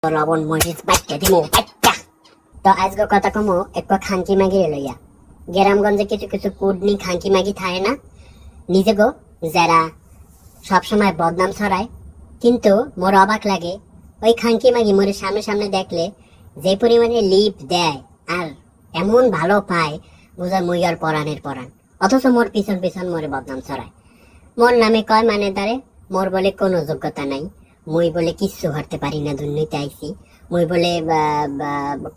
লবণ মরিচ বাট্টা দিমু বাট্টা। তো আজকে কথা কমো এক খাঙ্কি মাগি লইয়া গ্রামগঞ্জে কিছু কিছু কুডনি খাঙ্কি মাগি থাকে না নিজে গো যারা সবসময় বদনাম ছড়ায়, কিন্তু মোর অবাক লাগে ওই খাঙ্কি মাগি মোরে সামনে সামনে দেখলে যে পরিমাণে লিপ দেয় আর এমন ভালো পায় বুঝা মুই আর পরাণের পরাণ, অথচ মোর পিছন পিছন মোরে বদনাম ছড়ায়। মোর নামে কয় মানে তারে মোর বলে কোনো যোগ্যতা নাই, মুই বলে কিচ্ছু করতে পারি না, দুর্নীতি আইছি, মুই বলে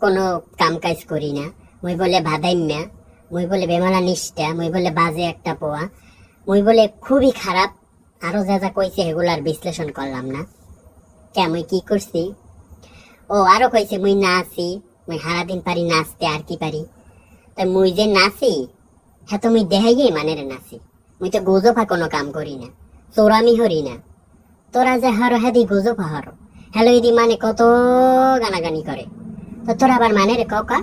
কোনো কাম কাজ করি না, মুই বলে বাদাইম্যা, মুই বলে বেমালা নিষ্ঠা, মুই বলে বাজে একটা পোয়া, মুই বলে খুবই খারাপ। আরো যা যা কইছে এগুলার বিশ্লেষণ করলাম না কে মুই কি করছি। ও আরো কইছে মুই নাচি, মুই সারাদিন পারি নাচতে, আর কি পারি। তাই মুই যে নাচি হ্যাঁ তো মুই দেখাইয়ে মানে রে নাচি, মুই তো গোজফা কোনো কাম করি না, চোরামি হরি না। তোরা যে হারো হ্যাঁ দি গোজফা হারো হ্যালো ইদি মানে কত গানাগানি করে, তো তোরা আবার মানে রে কা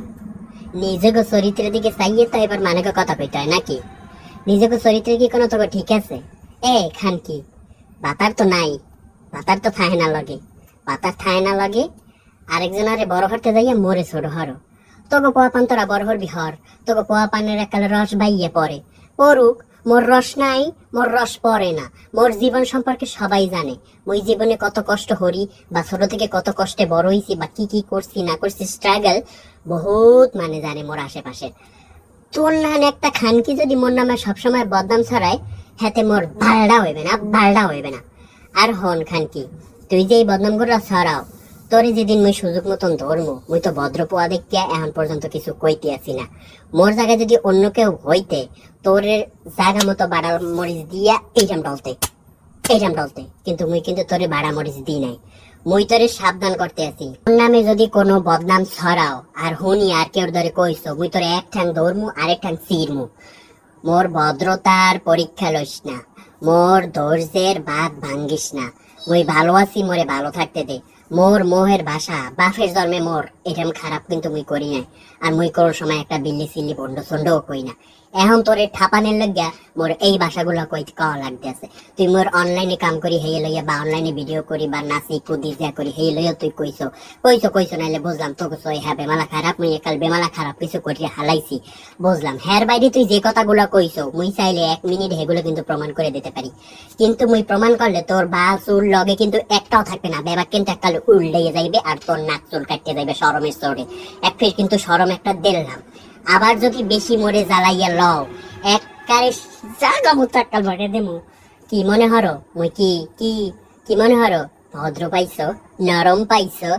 নিজেকে চরিত্রের দিকে চাইয়ে তো এবার মানে কথা কইতে হয় নাকি? নিজেকে চরিত্রে কি কোনো তোকে ঠিক আছে? এ খান কি বাতার তো নাই, বাতার তো থাহে না লগে, বাতার থাহে না লগে আরেকজনারে বড় হরতে যাইয়া মোরে ছোট হরো। তোকে পোয়া পান তোরা বড় হরবি হর, তোকে পোয়া পানের একালে রস বাইয়ে পড়ে পড়ুক, মোর রস নাই, মোর রস পড়ে না। মোর জীবন সম্পর্কে সবাই জানে, মই জীবনে কত কষ্ট হরি বা ছোট থেকে কত কষ্টে বড় হইছি বা কি কি করছি না করছি, স্ট্রাগল বহুত মানে জানে মোর আশেপাশে। তোর নান একটা খানকি যদি মোর নামে সবসময় বদনাম ছড়ায় হাতে মোর ভালডা হইবে না, ভালডা হইবে না। আর হন খানকি তুই যে এই বদনাম গুলো ছড়াও, তোরে যেদিন মুই সুযোগ মতন ধরমু, মুই তো ভদ্র পোয়া দেখিয়া এখন পর্যন্ত কিছু কইতে আসি না। মোর জায়গায় যদি অন্য কেউ হইতে তোর জায়গা মতো বাড়া মরিচ দিয়া এইরাম ডলতে, কিন্তু মুই কিন্তু তোরে বাড়া মরিচ দিই নাই, মুই তোরে সাবধান করতে আছি। তোর নামে যদি কোনো বদনাম ছড়াও আর হুনি আর কেউ ধরে কইছো, মুই তোরে এক ঠ্যাং ধরমু আরেক ঠ্যাং ছিড়মু। মোর ভদ্রতার পরীক্ষা লইস না, মোর ধৈর্যের বাদ ভাঙ্গিস না। মুই ভালো আছি, মোরে ভালো থাকতে দে। মোর মোহের ভাষা বাফের জন্মে মোর এরম খারাপ কিন্তু মুই করি নাই, আর মুই কোন সময় একটা বিল্লি সিল্লি বন্ড সন্ডও কই না। এখন তোরে ঠাপানের লাগিয়া মোর এই ভাষাগুলো কইতে কওয়া লাগতেছে। তুই মোর অনলাইনে কাম করি হেয়ে লইয়া বা অনলাইনে ভিডিও করি বা নাচি কুদি যা করি হেয়ে লইয়া তুই কইছো নাইলে বুঝলাম তোকে সই হ্যাঁ বেমালা খারাপ, মুই একাল বেমালা খারাপ কিছু করিয়া হালাইছি বুঝলাম। হ্যার বাইরে তুই যে কথাগুলো কইছো মুই চাইলে 1 মিনিট হেগুলো কিন্তু প্রমাণ করে দিতে পারি, কিন্তু মুই প্রমাণ করলে তোর বা চুল লগে কিন্তু একটাও থাকবে না, বেবা কিন্তু একটা উল্টাইয়ে যাইবে আর তোর নাক চুল কাটতে যাইবে শরমের চড়ে। এক ফির কিন্তু শরম একটা দিলাম, আবার যদি বেশি মরে জ্বালাইয়া লও এককারে জাগা মতো একটা ভরে দেমু। কি মনে হরো মুই কি কি কি মনে হরো ভদ্র পাইছো, নরম পাইছো?